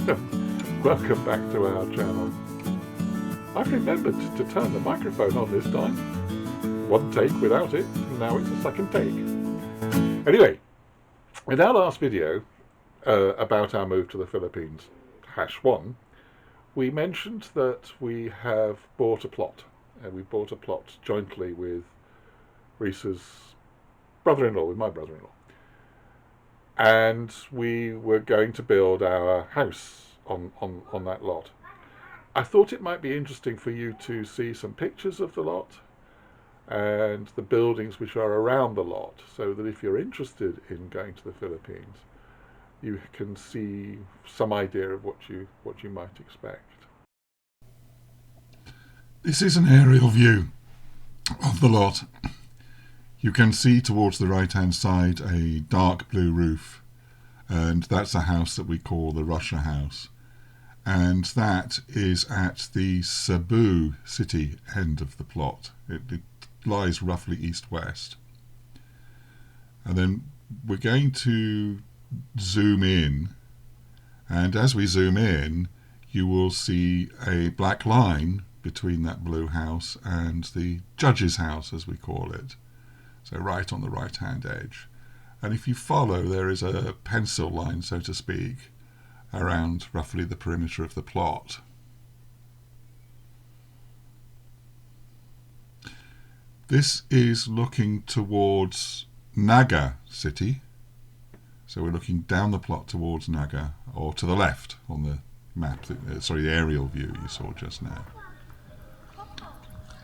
Welcome back to our channel. I've remembered to turn the microphone on this time. One take without it, and now it's a second take. Anyway, in our last video about our move to the Philippines, #1, we mentioned that we have bought a plot. We bought a plot jointly with Reese's brother-in-law, with my brother-in-law. And we were going to build our house on that lot. I thought it might be interesting for you to see some pictures of the lot and the buildings which are around the lot, so that if you're interested in going to the Philippines, you can see some idea of what you might expect. This is an aerial view of the lot. You can see towards the right hand side a dark blue roof, and that's a house that we call the Russia House, and that is at the Cebu city end of the plot. It lies roughly east-west. And then we're going to zoom in, and as we zoom in you will see a black line between that blue house and the judge's house, as we call it, so right on the right hand edge. And if you follow, there is a pencil line, so to speak, around roughly the perimeter of the plot. This is looking towards Naga city, so we're looking down the plot towards Naga, or to the left on the map, the aerial view you saw just now.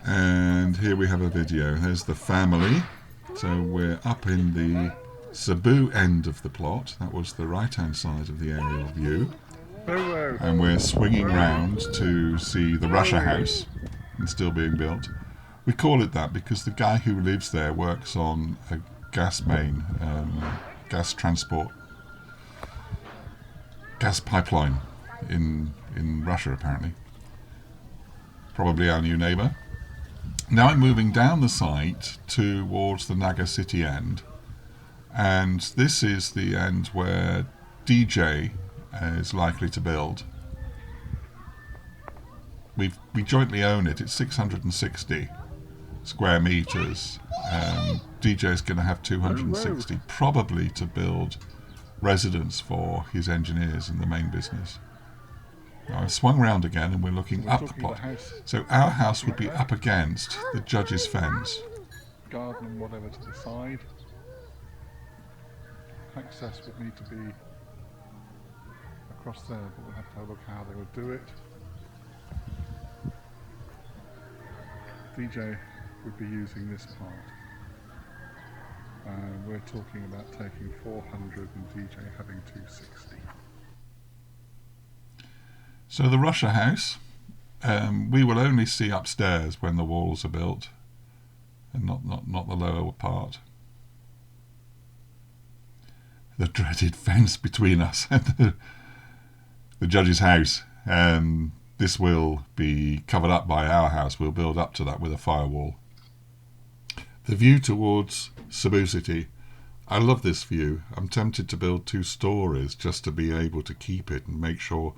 And here we have a video. There's the family. So we're up in the Cebu end of the plot. That was the right hand side of the aerial view. And we're swinging round to see the Russia House, and still being built. We call it that because the guy who lives there works on a gas main, gas transport, gas pipeline in Russia, apparently. Probably our new neighbour. Now I'm moving down the site towards the Naga city end, and this is the end where DJ is likely to build. We jointly own it. It's 660 square meters. DJ is going to have 260, probably to build residence for his engineers in the main business. Now I've swung round again and we're looking up the plot. So our house would be up against the judge's fence. Garden and whatever to the side. Access would need to be across there, but we'll have to have a look how they would do it. DJ would be using this part. And we're talking about taking 400 and DJ having 260. So the Russia House, we will only see upstairs when the walls are built, and not the lower part. The dreaded fence between us and the judge's house. This will be covered up by our house. We'll build up to that with a firewall. The view towards Cebu City, I love this view. I'm tempted to build 2 stories just to be able to keep it and make sure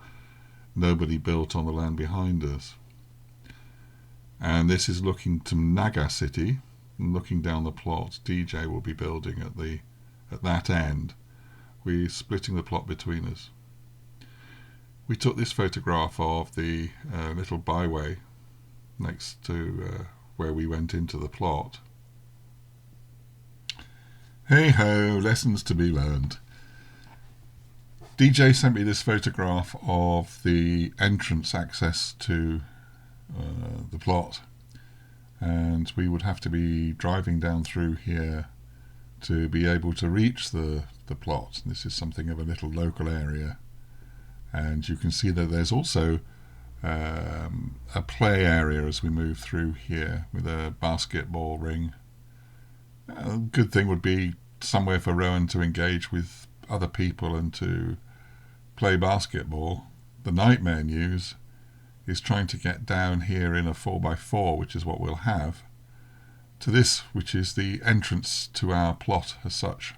nobody built on the land behind us. And this is looking to Naga city, and looking down the plot. DJ will be building at that end. We're splitting the plot between us. We took this photograph of the little byway next to where we went into the plot. Hey ho, lessons to be learned. DJ sent me this photograph of the entrance access to the plot, and we would have to be driving down through here to be able to reach the plot. This is something of a little local area, and you can see that there's also a play area as we move through here with a basketball ring. A good thing would be somewhere for Rowan to engage with other people and to play basketball. The nightmare news is trying to get down here in a 4x4, which is what we'll have, to this, which is the entrance to our plot as such.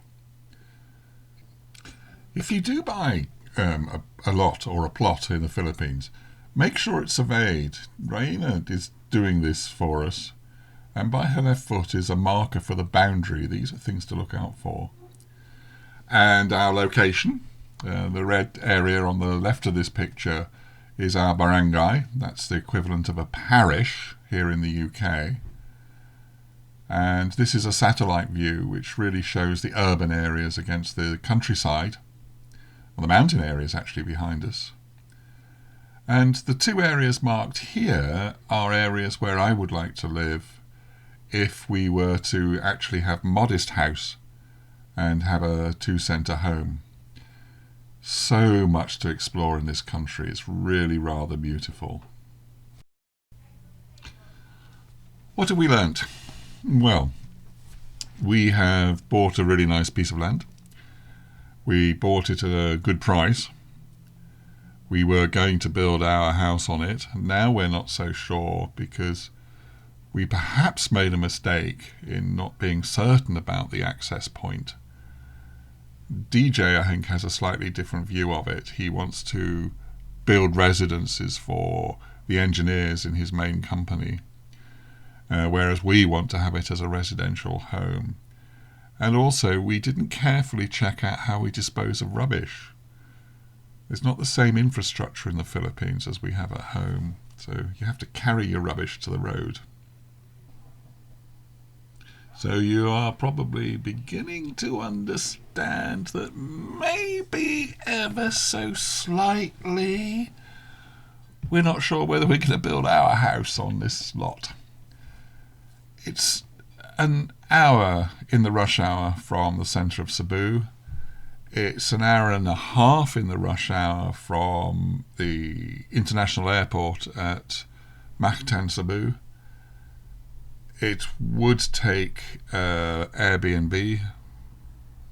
If you do buy a lot or a plot in the Philippines, make sure it's surveyed. Raina is doing this for us, and by her left foot is a marker for the boundary. These are things to look out for. And our location, the red area on the left of this picture, is our barangay. That's the equivalent of a parish here in the UK. And this is a satellite view which really shows the urban areas against the countryside, or the mountain areas actually behind us. And the two areas marked here are areas where I would like to live if we were to actually have modest house and have a two-centre home. So much to explore in this country. It's really rather beautiful. What have we learnt? Well, we have bought a really nice piece of land. We bought it at a good price. We were going to build our house on it. Now we're not so sure because we perhaps made a mistake in not being certain about the access point. DJ, I think, has a slightly different view of it. He wants to build residences for the engineers in his main company, whereas we want to have it as a residential home. And also, we didn't carefully check out how we dispose of rubbish. There's not the same infrastructure in the Philippines as we have at home, so you have to carry your rubbish to the road. So you are probably beginning to understand that maybe ever so slightly we're not sure whether we're going to build our house on this lot. It's an hour in the rush hour from the centre of Cebu. It's an hour and a half in the rush hour from the international airport at Mactan, Cebu. It would take Airbnb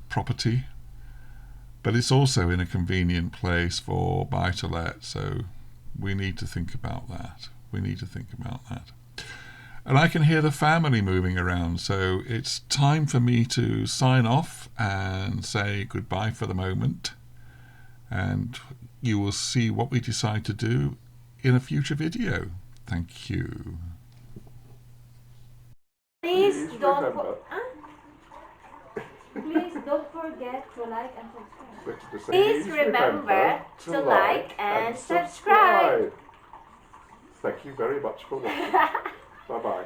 property, but it's also in a convenient place for buy-to-let, so we need to think about that. And I can hear the family moving around, so it's time for me to sign off and say goodbye for the moment. And you will see what we decide to do in a future video. Thank you. Please don't forget to like and subscribe. Please remember to like and subscribe. Thank you very much for watching. Bye-bye.